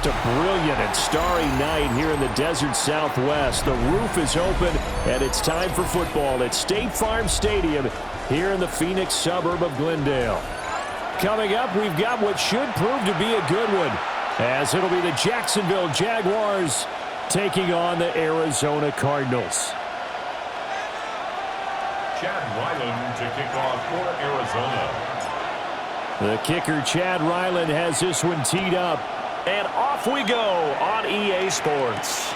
Just a brilliant and starry night here in the desert Southwest. The roof is open, and it's time for football at State Farm Stadium here in the Phoenix suburb of Glendale. Coming up, we've got what should prove to be a good one, as it'll be the Jacksonville Jaguars taking on the Arizona Cardinals. Chad Ryland to kick off for Arizona. The kicker, Chad Ryland, has this one teed up. And off we go on EA Sports.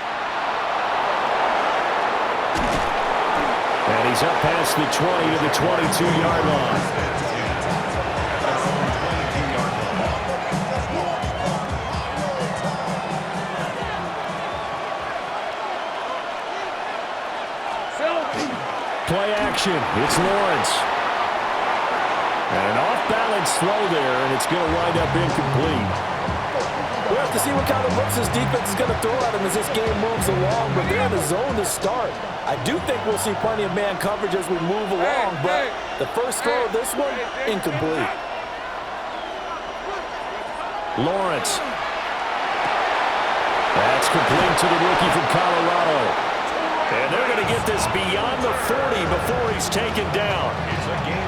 And he's up past the 20 to the 22-yard line. Play action. It's Lawrence. And an off-balance throw there, and it's going to wind up incomplete. We'll have to see what kind of looks this defense is going to throw at him as this game moves along, but they're in the zone to start. I do think we'll see plenty of man coverage as we move along, but the first throw of this one, incomplete. Lawrence. That's complete to the rookie from Colorado. And they're going to get this beyond the 40 before he's taken down.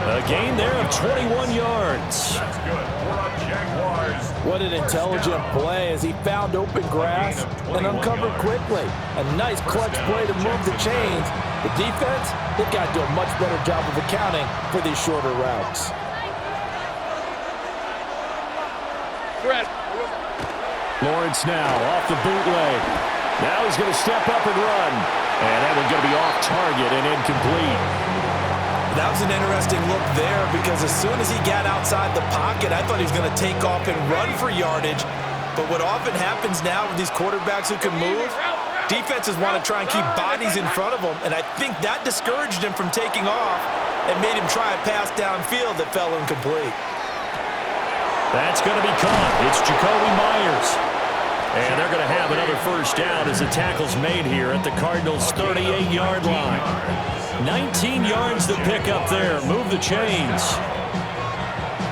A gain there of 21 yards. That's good for the Jaguars. What an intelligent play as he found open grass and uncovered quickly. A nice clutch play to move the chains. The defense, they've got to do a much better job of accounting for these shorter routes. Lawrence now off the bootleg. Now he's going to step up and run. And that one's going to be off target and incomplete. That was an interesting look there because as soon as he got outside the pocket, I thought he was going to take off and run for yardage. But what often happens now with these quarterbacks who can move, defenses want to try and keep bodies in front of them. And I think that discouraged him from taking off and made him try a pass downfield that fell incomplete. That's going to be caught. It's Jacoby Myers. And they're going to have another first down as the tackle's made here at the Cardinals' 38-yard line. 19 yards to pick up there. Move the chains.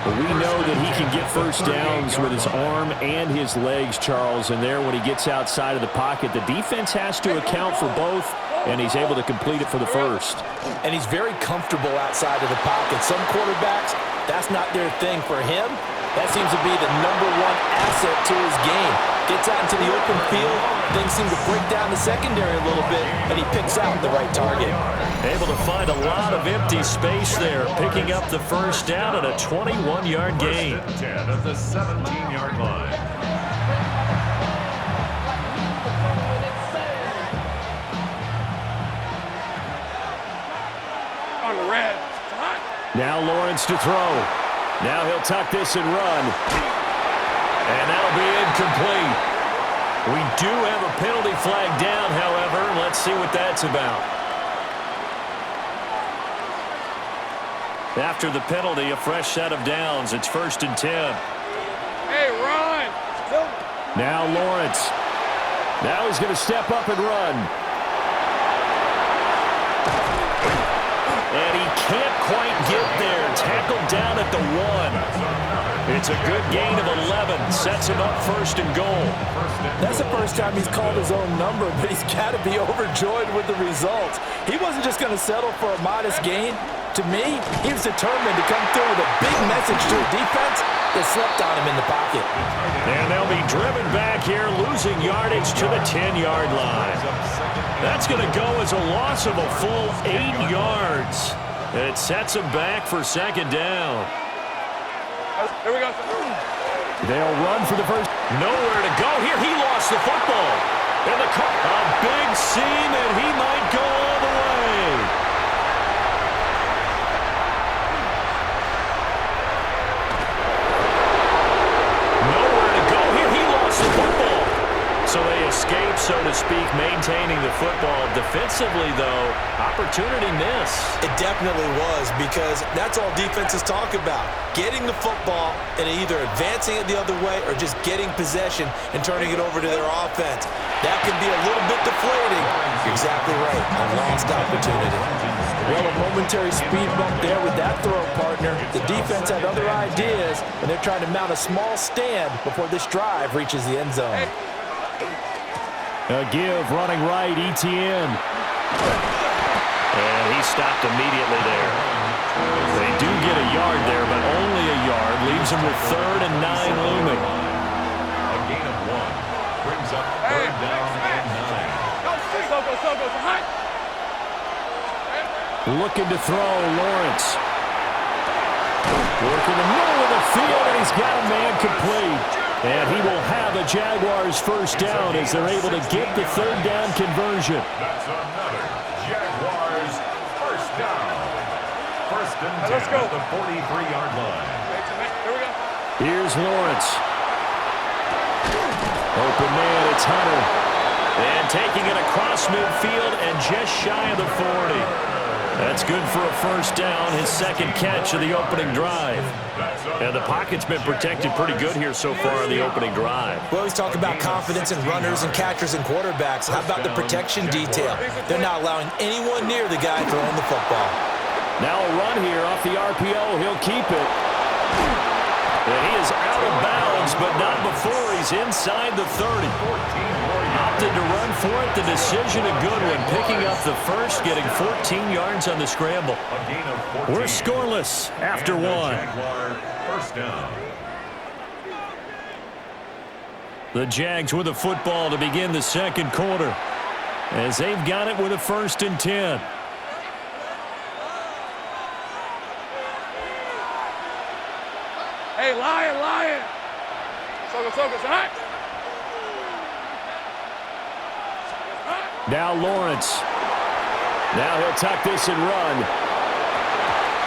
But we know that he can get first downs with his arm and his legs, Charles. And there, when he gets outside of the pocket, the defense has to account for both, and he's able to complete it for the first. And he's very comfortable outside of the pocket. Some quarterbacks, that's not their thing. For him, that seems to be the #1 asset to his game. Gets out into the open field, things seem to break down the secondary a little bit, and he picks out the right target. Able to find a lot of empty space there, picking up the first down at a 21-yard gain. 10 at the 17-yard line. On the red. Now Lawrence to throw. Now he'll tuck this and run. And that'll be incomplete. We do have a penalty flag down, however. Let's see what that's about. After the penalty, a fresh set of downs. It's 1st and 10. Hey, run! Now Lawrence. Now he's going to step up and run. And he can't quite get there. Tackled down at the 1. It's a good gain of 11. Sets him up 1st and goal. That's the first time he's called his own number, but he's got to be overjoyed with the results. He wasn't just going to settle for a modest gain. To me, he was determined to come through with a big message to a defense that slept on him in the pocket. And they'll be driven back here, losing yardage to the 10-yard line. That's going to go as a loss of a full 8 yards. It sets him back for 2nd down. Here we go. They'll run for the first. Nowhere to go here. He lost the football. And a big seam, and he might go all the way. Nowhere to go here. He lost the football. So they escape, so to speak, maintaining the football. Defensively, though, opportunity miss. It definitely was, because that's all defenses talk about. Getting the football and either advancing it the other way or just getting possession and turning it over to their offense. That can be a little bit deflating. You're exactly right. A lost opportunity. Well, a momentary speed bump there with that throw, partner. The defense had other ideas, and they're trying to mount a small stand before this drive reaches the end zone. A give running right, ETN. And he stopped immediately there. They do get a yard there, but only a yard. Leaves them with 3rd and 9 looming. A gain of 1. Brings up 3rd down and 9. Go, high. Looking to throw, Lawrence. Working the middle of the field, and he's got a man complete. And he will have a Jaguars first down as they're able to get the 3rd down conversion. That's another Jaguars first down. 1st and 10 Let's go. at the 43-yard line. Here we go. Here's Lawrence. Open man, it's Hunter. And taking it across midfield and just shy of the 40. That's good for a first down, his 2nd catch of the opening drive. And the pocket's been protected pretty good here so far in the opening drive. We always talk about confidence in runners and catchers and quarterbacks. How about the protection detail? They're not allowing anyone near the guy throwing the football. Now a run here off the RPO. He'll keep it. And he is out of bounds, but not before he's inside the 30. Opted to run for it. The decision a good one. Picking up the first, getting 14 yards on the scramble. We're scoreless after 1. First down. The Jags with a football to begin the 2nd quarter as they've got it with a 1st and 10. Hey, lion. So high. Now Lawrence. Now he'll tuck this and run.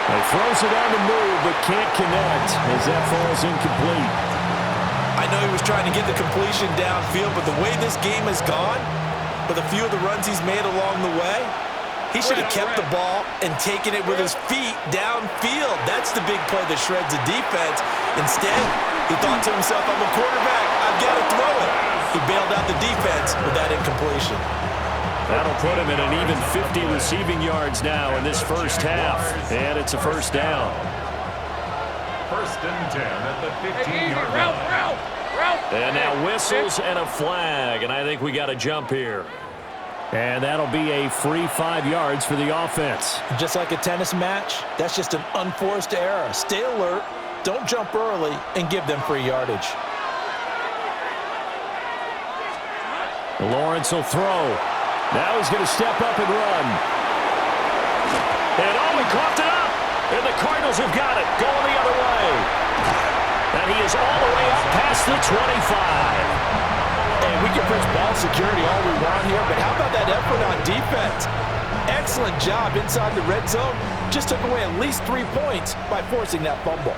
He throws it on the move, but can't connect as that falls incomplete. I know he was trying to get the completion downfield, but the way this game has gone, with a few of the runs he's made along the way, he should have kept the ball and taken it with his feet downfield. That's the big play that shreds the defense. Instead, he thought to himself, I'm a quarterback. I've got to throw it. He bailed out the defense with that incompletion. That'll put him at an even 50 receiving yards now in this first half. And it's a first down. 1st and 10 at the 15-yard line. Ralph. And now whistles and a flag. And I think we got a jump here. And that'll be a free 5 yards for the offense. Just like a tennis match, that's just an unforced error. Stay alert, don't jump early, and give them free yardage. Lawrence will throw. Now he's going to step up and run. And he coughed it up. And the Cardinals have got it, going the other way. And he is all the way up past the 25. And we can press ball security all we want here, but how about that effort on defense? Excellent job inside the red zone. Just took away at least 3 points by forcing that fumble.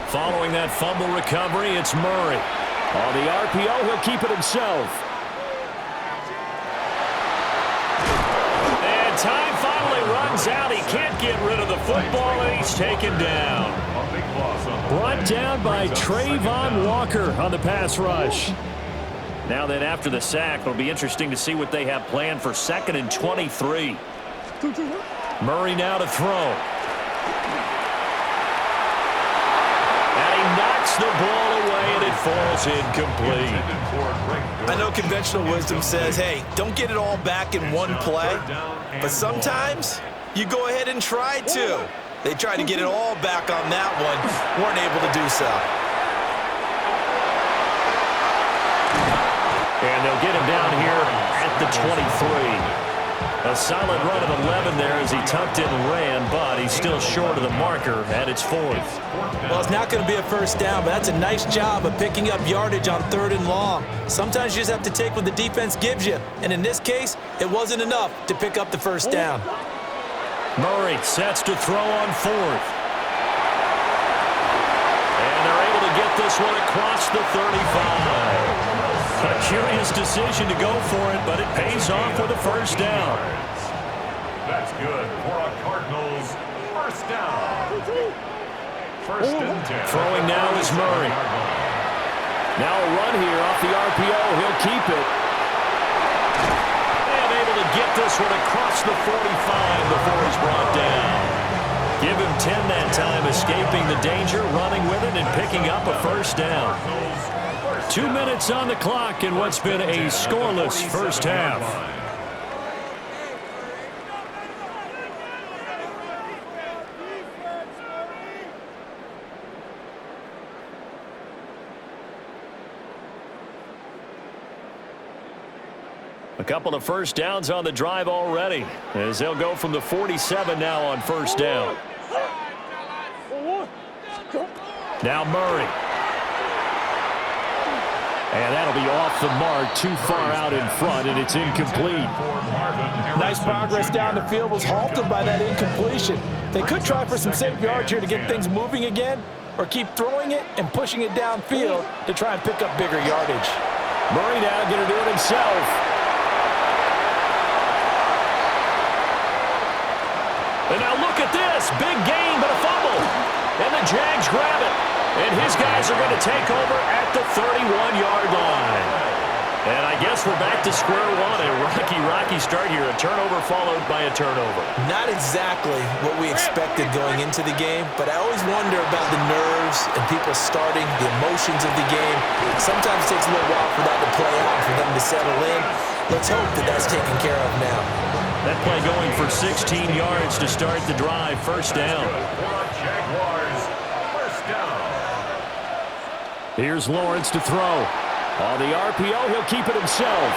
Following that fumble recovery, it's Murray. On the RPO, he'll keep it himself. And time finally runs out. He can't get rid of the football, and he's taken down. Brought down by Trayvon Walker on the pass rush. Now then, after the sack, it'll be interesting to see what they have planned for 2nd and 23. Murray now to throw. And he knocks the ball away, and it falls incomplete. I know conventional wisdom says, hey, don't get it all back in one play. But sometimes you go ahead and try to. They tried to get it all back on that one, weren't able to do so. And they'll get him down here at the 23. A solid run of 11 there as he tucked in and ran, but he's still short of the marker at its 4th. Well, it's not going to be a first down, but that's a nice job of picking up yardage on 3rd and long. Sometimes you just have to take what the defense gives you, and in this case, it wasn't enough to pick up the first down. Murray sets to throw on 4th. And they're able to get this one across the 35. A curious decision to go for it, but it pays off with a first down. That's good for a Cardinals first down. First and 10. Throwing now is Murray. Now a run here off the RPO. He'll keep it. And able to get this one across the 45 before he's brought down. Give him 10 that time, escaping the danger, running with it, and picking up a first down. 2 minutes on the clock in what's been a scoreless first half. A couple of first downs on the drive already, as they'll go from the 47 now on first down. Now Murray. And that'll be off the mark, too far out in front, and it's incomplete. Nice progress down the field was halted by that incompletion. They could try for some safe yards here to get things moving again, or keep throwing it and pushing it downfield to try and pick up bigger yardage. Murray now going to do it himself. And now look at this. Big gain, but a fumble. And the Jags grab it. And his guys are going to take over at the 31-yard line. And I guess we're back to square one. A rocky start here. A turnover followed by a turnover. Not exactly what we expected going into the game, but I always wonder about the nerves and people starting, the emotions of the game. Sometimes it takes a little while for that to play out, for them to settle in. Let's hope that that's taken care of now. That play going for 16 yards to start the drive. First down. Jaguars, first down. Here's Lawrence to throw. On the RPO, he'll keep it himself.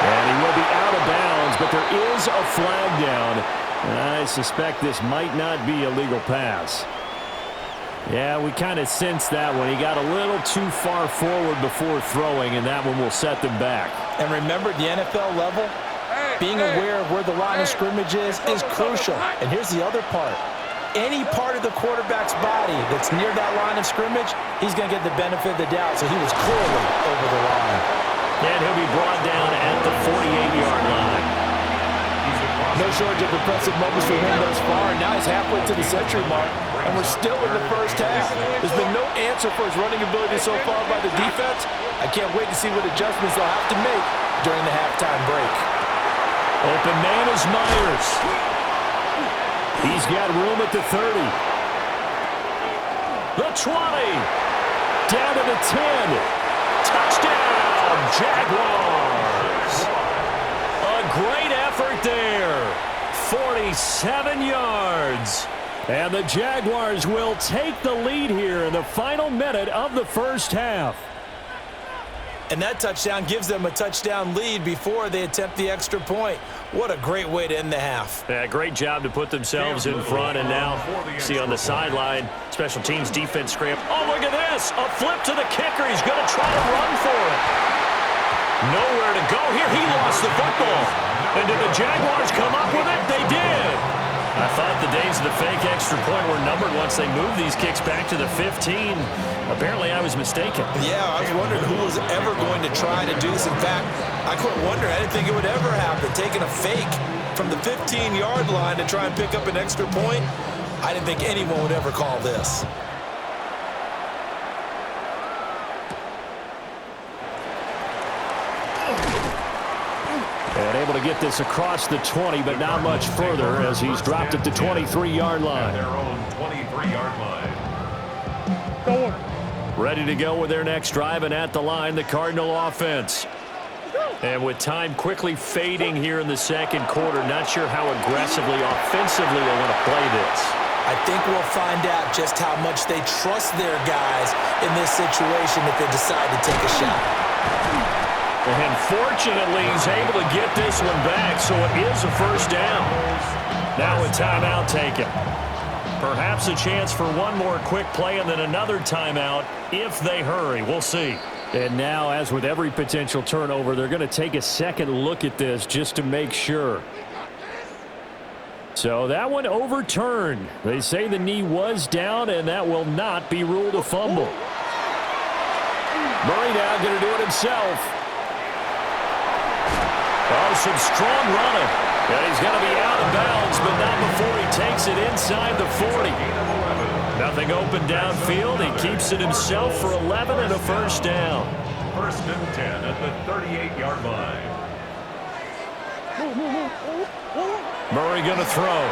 And he will be out of bounds, but there is a flag down. And I suspect this might not be a legal pass. Yeah, we kind of sensed that one. He got a little too far forward before throwing, and that one will set them back. And remember, at the NFL level, being aware of where the line of scrimmage is crucial. And here's the other part. Any part of the quarterback's body that's near that line of scrimmage, he's going to get the benefit of the doubt. So he was clearly over the line. And he'll be brought down at the 48-yard line. No shortage of impressive moments for him thus far. And now he's halfway to the century mark, and we're still in the first half. There's been no answer for his running ability so far by the defense. I can't wait to see what adjustments they'll have to make during the halftime break. Open man is Myers. He's got room at the 30. The 20. Down to the 10. Touchdown, Jaguars. A great effort there. 47 yards. And the Jaguars will take the lead here in the final minute of the first half. And that touchdown gives them a touchdown lead before they attempt the extra point. What a great way to end the half. Yeah, great job to put themselves in front. And now, see on the sideline, special teams defense scramble. Oh, look at this. A flip to the kicker. He's going to try to run for it. Nowhere to go here. He lost the football. And did the Jaguars come up with it? They did. I thought the days of the fake extra point were numbered once they moved these kicks back to the 15. Apparently, I was mistaken. Yeah, I was wondering who was ever going to try to do this. In fact, I couldn't wonder. I didn't think it would ever happen. Taking a fake from the 15-yard line to try and pick up an extra point, I didn't think anyone would ever call this. And able to get this across the 20, but not much further as he's dropped at the 23-yard line. Their own 23-yard line. Ready to go with their next drive, and at the line, the Cardinal offense. And with time quickly fading here in the second quarter, not sure how aggressively, offensively they want to play this. I think we'll find out just how much they trust their guys in this situation if they decide to take a shot. And fortunately, he's able to get this one back, so it is a first down. Now a timeout taken. Perhaps a chance for one more quick play and then another timeout if they hurry. We'll see. And now, as with every potential turnover, they're going to take a second look at this just to make sure. So that one overturned. They say the knee was down, and that will not be ruled a fumble. Murray now going to do it himself. Oh, some strong running. And he's going to be out of bounds, but not before he takes it inside the 40. Nothing open downfield. He keeps it himself for 11 and a first down. 1st and 10 at the 38-yard line. Murray going to throw.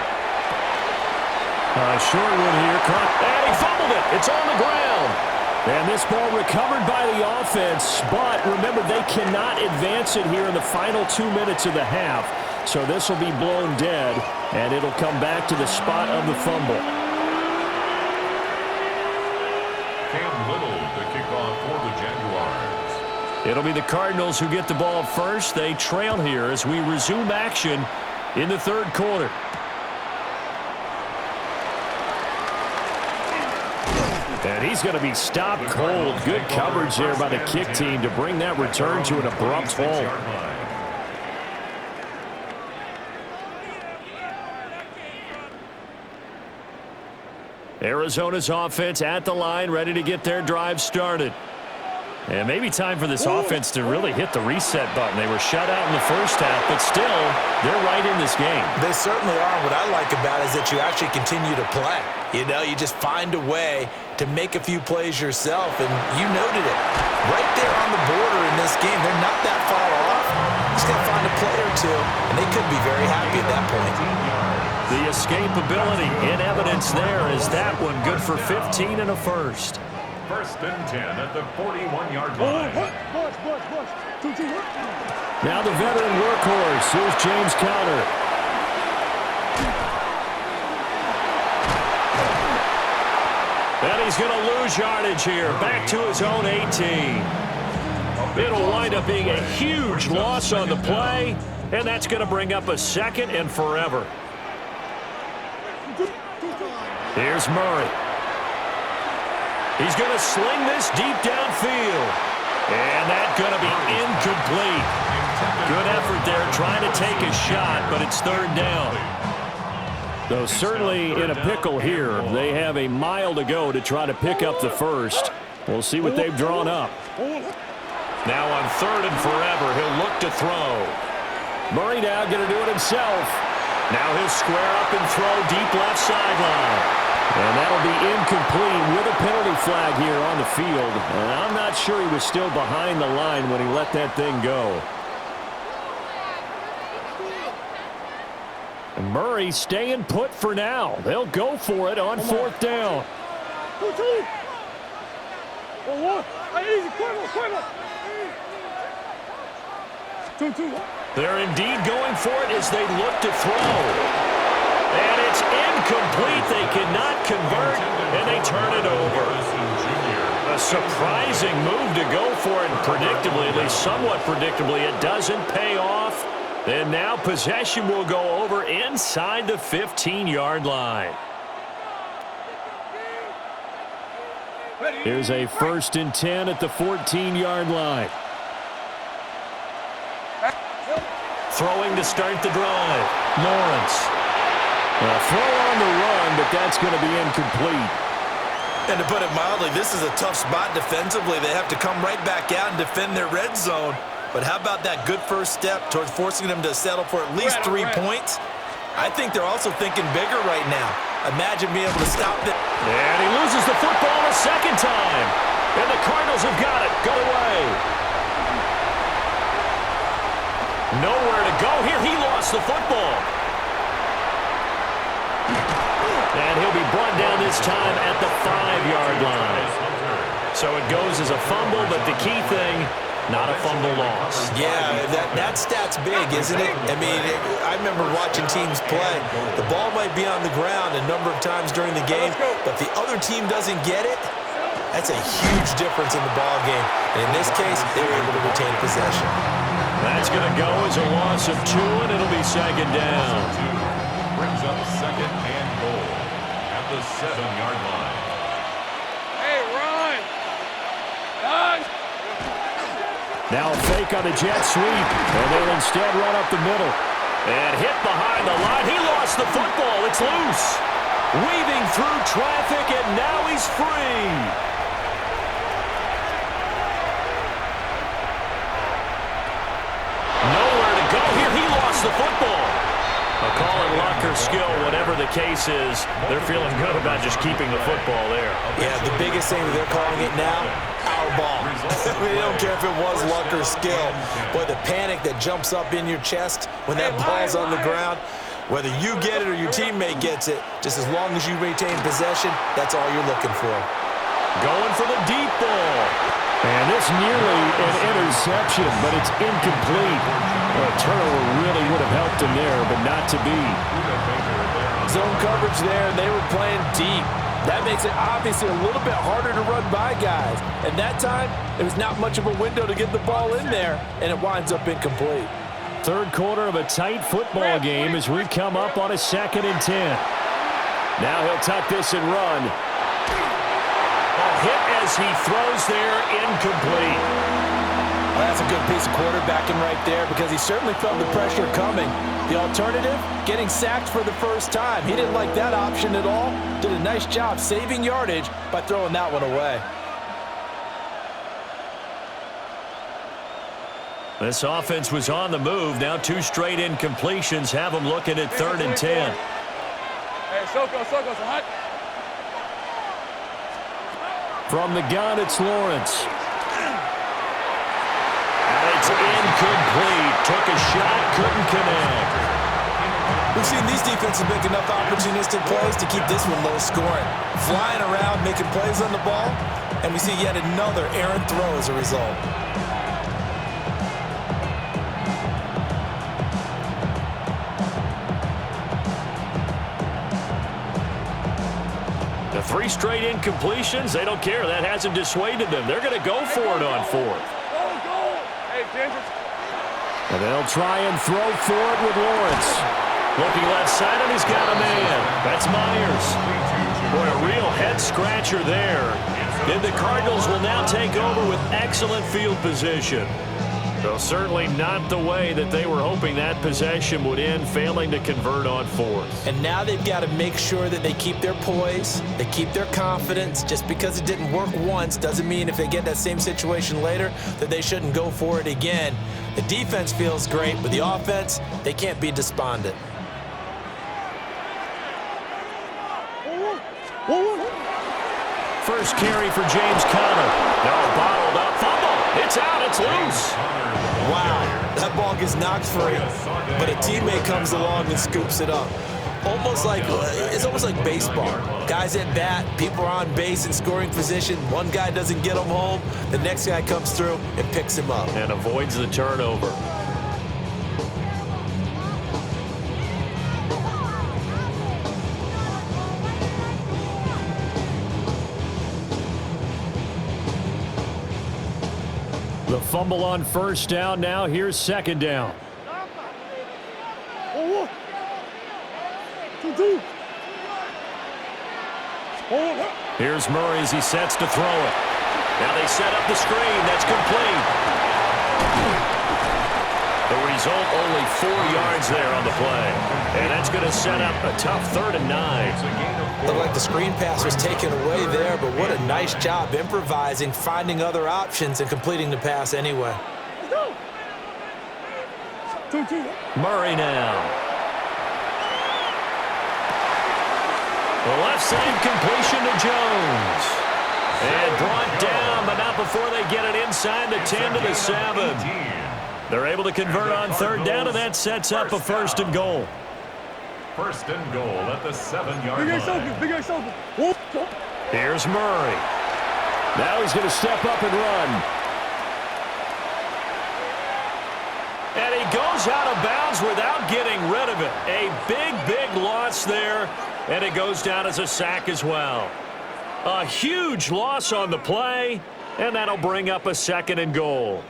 Short one here. Caught, and he fumbled it. It's on the ground. And this ball recovered by the offense. But remember, they cannot advance it here in the final 2 minutes of the half. So this will be blown dead, and it'll come back to the spot of the fumble. Cam Little to kick off for the Jaguars. It'll be the Cardinals who get the ball first. They trail here as we resume action in the third quarter. And he's going to be stopped cold. Good coverage there by the kick team to bring that return to an abrupt halt. Arizona's offense at the line, ready to get their drive started. And maybe time for this offense to really hit the reset button. They were shut out in the first half, but still, they're right in this game. They certainly are. What I like about it is that you actually continue to play. You know, you just find a way to make a few plays yourself, and you noted it. Right there on the border in this game, they're not that far off. Just got to find a play or two, and they could be very happy at that point. The escapability in evidence there is that one good for 15 and a first. 1st and 10 at the 41-yard line. Now the veteran workhorse. Here's James Conner. And he's going to lose yardage here. Back to his own 18. It'll wind up being a huge loss on the play, and that's going to bring up a second and forever. Here's Murray. He's going to sling this deep downfield. And that's going to be incomplete. Good effort there trying to take a shot, but it's third down. Though certainly in a pickle here. They have a mile to go to try to pick up the first. We'll see what they've drawn up. Now on 3rd and forever, he'll look to throw. Murray now going to do it himself. Now he'll square up and throw deep left sideline. And that'll be incomplete with a penalty flag here on the field. And I'm not sure he was still behind the line when he let that thing go. And Murray staying put for now. They'll go for it on 4th down. They're indeed going for it as they look to throw. And it's incomplete. They cannot convert, and they turn it over. A surprising move to go for it, and predictably, at least somewhat predictably, it doesn't pay off. And now possession will go over inside the 15-yard line. Here's a 1st and 10 at the 14-yard line. Throwing to start the drive. Lawrence. A throw on the run, but that's going to be incomplete. And to put it mildly, this is a tough spot defensively. They have to come right back out and defend their red zone. But how about that good first step towards forcing them to settle for at least 3 points? I think they're also thinking bigger right now. Imagine being able to stop it. And he loses the football a second time. And the Cardinals have got it. Go away. Nowhere to go here. He lost the football. And he'll be brought down this time at the 5-yard line. So it goes as a fumble, but the key thing, not a fumble loss. Yeah, that stat's big, isn't it? I mean, I remember watching teams play. The ball might be on the ground a number of times during the game, but if the other team doesn't get it, that's a huge difference in the ball game. And in this case, they were able to retain possession. That's going to go as a loss of 2, and it'll be second down. Brings up 2nd and goal at the 7-yard line. Hey, run! Run! Now a fake on the jet sweep, and they'll instead run up the middle. And hit behind the line. He lost the football. It's loose. Weaving through traffic, and now he's free. Nowhere to go here. He lost the football. A call at Locker skill, whatever the case is. They're feeling good about just keeping the football there. Yeah, the biggest thing that they're calling it now, our ball. I mean, they don't care if it was luck or skill. But the panic that jumps up in your chest when that ball's on the ground, whether you get it or your teammate gets it, just as long as you retain possession, that's all you're looking for. Going for the deep ball. And this nearly an interception, but it's incomplete. Well, a turnover really would have helped him there, but not to be. Zone coverage there, and they were playing deep. That makes it obviously a little bit harder to run by guys. And that time, there was not much of a window to get the ball in there, and it winds up incomplete. Third quarter of a tight football game as we come up on a 2nd and 10. Now he'll tuck this and run. Hit as he throws there, incomplete. Well, that's a good piece of quarterbacking right there because he certainly felt the pressure coming. The alternative, getting sacked for the first time. He didn't like that option at all. Did a nice job saving yardage by throwing that one away. This offense was on the move. Now 2 straight incompletions have them looking at 3rd and 10. Hey, Soko, hot. From the gun, it's Lawrence. And it's incomplete. Took a shot, couldn't connect. We've seen these defenses make enough opportunistic plays to keep this one low scoring. Flying around, making plays on the ball, and we see yet another errant throw as a result. The 3 straight incompletions, they don't care. That hasn't dissuaded them. They're going to go for it on 4th. Hey, Ginger. And they'll try and throw for it with Lawrence. Looking left side, and he's got a man. That's Myers. Boy, a real head-scratcher there. And the Cardinals will now take over with excellent field position. So certainly not the way that they were hoping that possession would end, failing to convert on 4th. And now they've got to make sure that they keep their poise, they keep their confidence. Just because it didn't work once doesn't mean if they get that same situation later that they shouldn't go for it again. The defense feels great, but the offense, they can't be despondent. First carry for James Conner. Now bottled up. Fumble. It's out. It's loose. Wow, that ball gets knocked free, but a teammate comes along and scoops it up. It's almost like baseball. Guys at bat, people are on base in scoring position. One guy doesn't get him home. The next guy comes through and picks him up. And avoids the turnover. The fumble on 1st down. Now here's 2nd down. Here's Murray as he sets to throw it. Now they set up the screen. That's complete. The result, only 4 yards there on the play. And that's going to set up a tough 3rd and 9. Looked like the screen pass was taken away there, but what a nice job improvising, finding other options, and completing the pass anyway. Murray now. The left side completion to Jones. And brought down, but not before they get it inside the 10 to the 7. They're able to convert on 3rd down, and that sets up a 1st and goal. 1st and goal at the 7-yard line. Here's Murray. Now he's going to step up and run. And he goes out of bounds without getting rid of it. A big loss there, and it goes down as a sack as well. A huge loss on the play, and that'll bring up a 2nd and goal.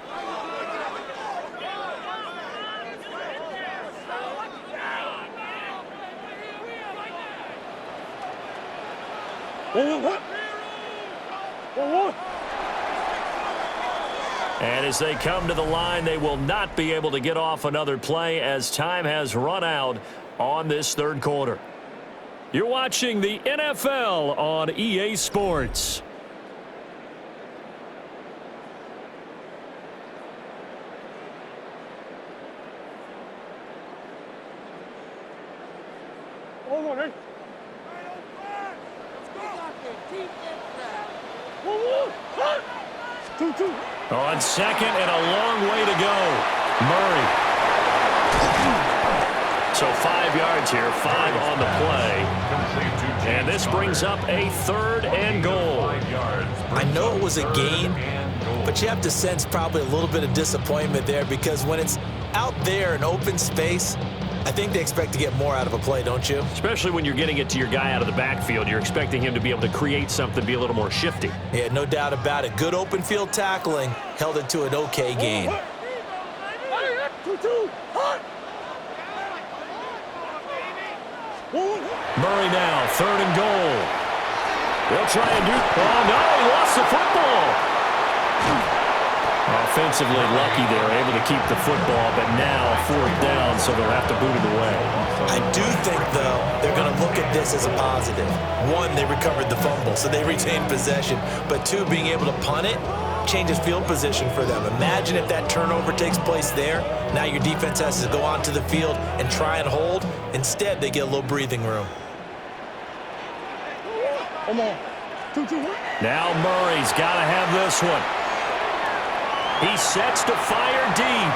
And as they come to the line, they will not be able to get off another play as time has run out on this 3rd quarter. You're watching the NFL on EA Sports. on, ready? On second and a long way to go. Murray. So 5 yards here, 5 on the play. And this brings up a 3rd and goal. I know it was a gain, but you have to sense probably a little bit of disappointment there because when it's out there in open space, I think they expect to get more out of a play, don't you? Especially when you're getting it to your guy out of the backfield. You're expecting him to be able to create something, be a little more shifty. Yeah, no doubt about it. Good open field tackling held it to an okay gain. Murray now, 3rd and goal. They'll try and do... Oh, no, he lost the football. Offensively lucky they're able to keep the football, but now 4th down, so they'll have to boot it away. I do think, though, they're going to look at this as a positive. 1, they recovered the fumble, so they retained possession. But 2, being able to punt it changes field position for them. Imagine if that turnover takes place there. Now your defense has to go onto the field and try and hold. Instead, they get a little breathing room. Now Murray's got to have this one. He sets to fire deep.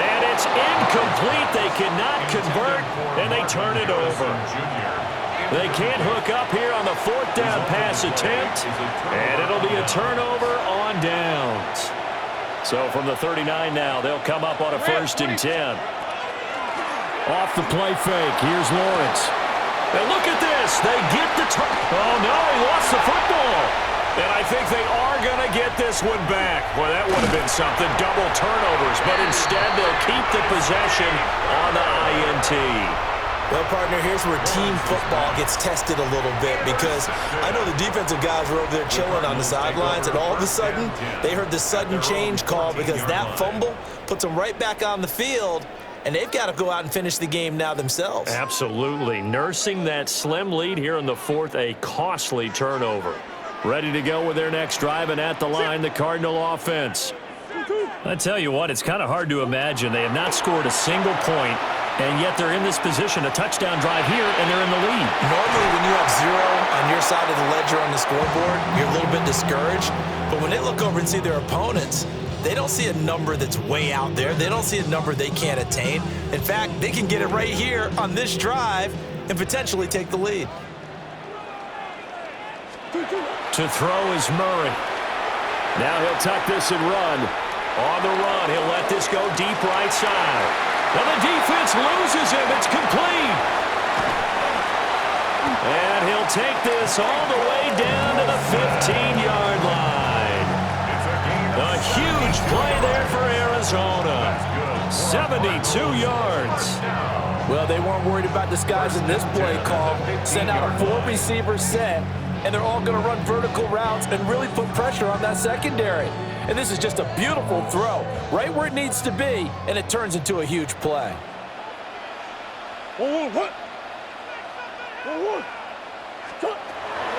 And it's incomplete. They cannot convert, and they turn it over. They can't hook up here on the 4th down pass attempt, and it'll be a turnover on downs. So from the 39 now, they'll come up on a 1st and 10. Off the play fake, here's Lawrence. And look at this, they get the oh no, he lost the football. And I think they are going to get this one back. Well, that would have been something, double turnovers, but instead they'll keep the possession on the INT. Well, partner, here's where team football gets tested a little bit because I know the defensive guys were over there chilling on the sidelines, and all of a sudden, they heard the sudden change call because that fumble puts them right back on the field, and they've got to go out and finish the game now themselves. Absolutely. Nursing that slim lead here in the 4th, a costly turnover. Ready to go with their next drive, and at the line, the Cardinal offense. I tell you what, it's kind of hard to imagine. They have not scored a single point, and yet they're in this position, a touchdown drive here, and they're in the lead. Normally, when you have 0 on your side of the ledger on the scoreboard, you're a little bit discouraged. But when they look over and see their opponents, they don't see a number that's way out there. They don't see a number they can't attain. In fact, they can get it right here on this drive and potentially take the lead. To throw is Murray. Now he'll tuck this and run. On the run, he'll let this go deep right side. Now the defense loses him. It's complete. And he'll take this all the way down to the 15-yard line. A huge play there for Arizona. 72 yards. Well, they weren't worried about disguising this play call. Send out a 4-receiver set, and they're all going to run vertical routes and really put pressure on that secondary. And this is just a beautiful throw, right where it needs to be, and it turns into a huge play.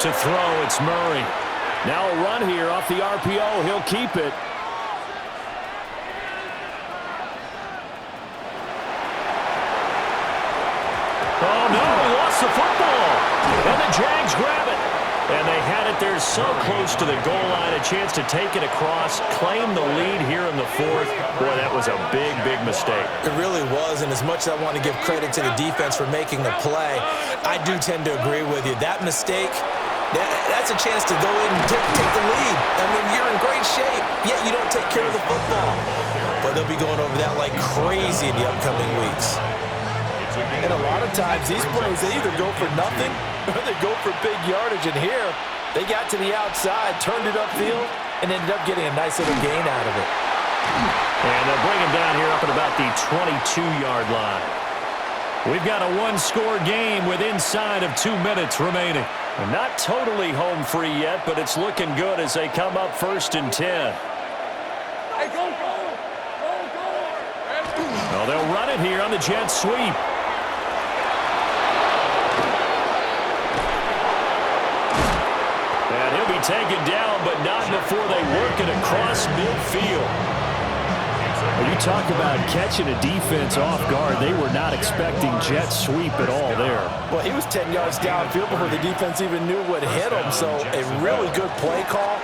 To throw, it's Murray. Now a run here off the RPO. He'll keep it. Oh, no, he lost the football. And the Jags grab it. And they had it there so close to the goal line, a chance to take it across, claim the lead here in the 4th. Boy, that was a big, big mistake. It really was, and as much as I want to give credit to the defense for making the play, I do tend to agree with you. That mistake, that's a chance to go in and take the lead. I mean, you're in great shape, yet you don't take care of the football. But they'll be going over that like crazy in the upcoming weeks. And a lot of times, these plays, they either go for nothing or they go for big yardage. And here, they got to the outside, turned it upfield, and ended up getting a nice little gain out of it. And they'll bring him down here up at about the 22-yard line. We've got a one-score game with inside of 2 minutes remaining. They're not totally home free yet, but it's looking good as they come up 1st and 10. Hey, go. Well, they'll run it here on the jet sweep. And he'll be taken down, but not before they work it across midfield. You talk about catching a defense off guard. They were not expecting jet sweep at all there. Well, he was 10 yards downfield before the defense even knew what hit him. So a really good play call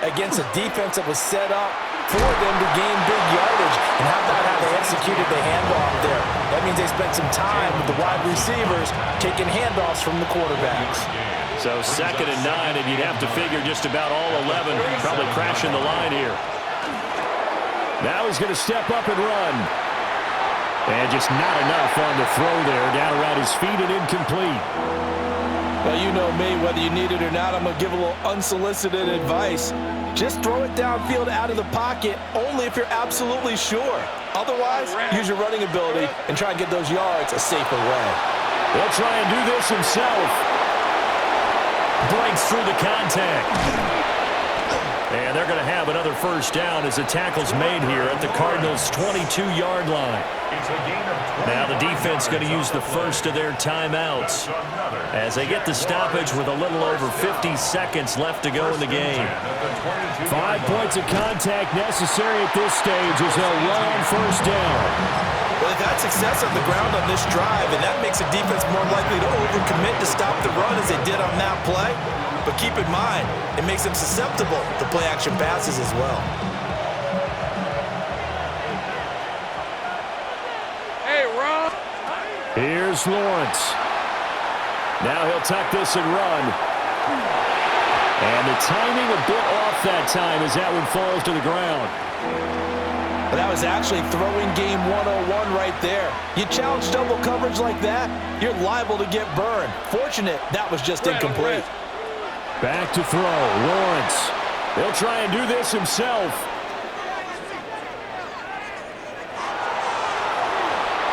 against a defense that was set up for them to gain big yardage. And how about how they executed the handoff there? That means they spent some time with the wide receivers taking handoffs from the quarterbacks. So 2nd and 9, and you'd have to figure just about all 11 probably crashing the line here. Now he's going to step up and run. And just not enough on the throw there. Down around his feet and incomplete. Well, you know me, whether you need it or not, I'm going to give a little unsolicited advice. Just throw it downfield out of the pocket only if you're absolutely sure. Otherwise, use your running ability and try and get those yards a safer way. He'll try and do this himself. Breaks through the contact. And they're going to have another first down as the tackle's made here at the Cardinals' 22-yard line. Now the defense going to use the first of their timeouts as they get the stoppage with a little over 50 seconds left to go in the game. 5 points of contact necessary at this stage as they'll run on first down. Well, they've had success on the ground on this drive, and that makes a defense more likely to overcommit to stop the run as they did on that play. But keep in mind, it makes them susceptible to play-action passes as well. Hey, Ron. Here's Lawrence. Now he'll tuck this and run. And the timing a bit off that time as that one falls to the ground. But that was actually throwing game 101 right there. You challenge double coverage like that, you're liable to get burned. Fortunate, that was just incomplete. Back to throw, Lawrence. He'll try and do this himself.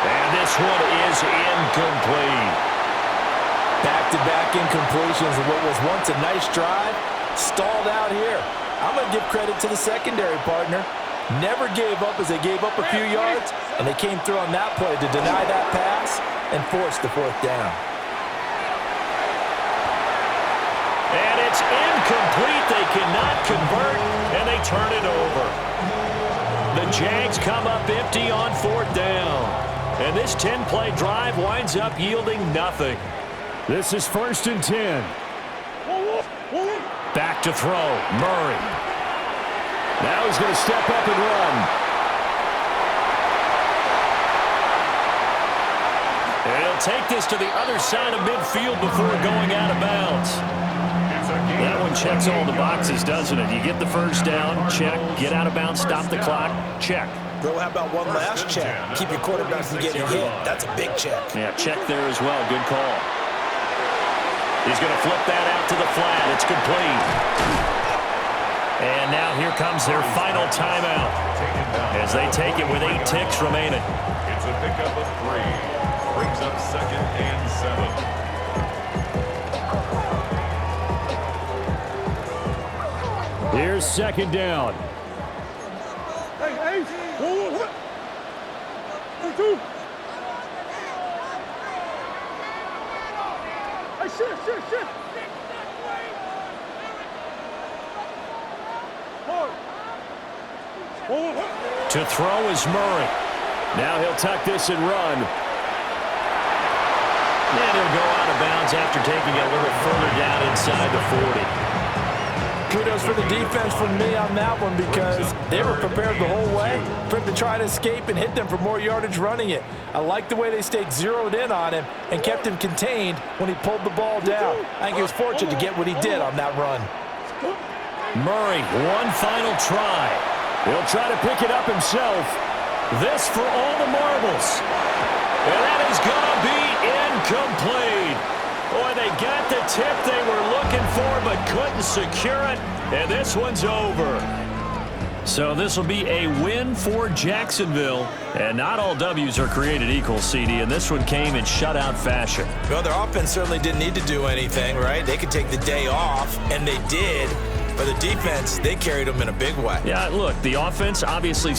And this one is incomplete. Back-to-back incompletions of what was once a nice drive, stalled out here. I'm going to give credit to the secondary partner. Never gave up as they gave up a few yards, and they came through on that play to deny that pass and force the 4th down. And it's incomplete. They cannot convert, and they turn it over. The Jags come up empty on 4th down. And this 10-play drive winds up yielding nothing. This is 1st and 10. Back to throw, Murray. Now he's going to step up and run. And he'll take this to the other side of midfield before going out of bounds. That one checks all the boxes, doesn't it? You get the first down, check. Get out of bounds, stop the clock, check. Bro, how about one last check? Keep your quarterback from getting hit. That's a big check. Yeah, check there as well. Good call. He's going to flip that out to the flat. It's complete. And now here comes their final timeout as they take it with 8 ticks remaining. It's a pickup of 3. Brings up 2nd and 7. Here's 2nd down. Hey. Whoa. 2. Hey, shit. To throw is Murray. Now he'll tuck this and run. And he'll go out of bounds after taking it a little further down inside the 40. Kudos for the defense from me on that one because they were prepared the whole way for him to try and escape and hit them for more yardage running it. I like the way they stayed zeroed in on him and kept him contained when he pulled the ball down. I think he was fortunate to get what he did on that run. Murray, one final try. He'll try to pick it up himself. This for all the marbles. And that is going to be incomplete. Boy, they got the tip they were looking for but couldn't secure it. And this one's over. So this will be a win for Jacksonville. And not all W's are created equal, CD, and this one came in shutout fashion. Well, their offense certainly didn't need to do anything, right? They could take the day off, and they did. But the defense, they carried them in a big way. Yeah, look, the offense obviously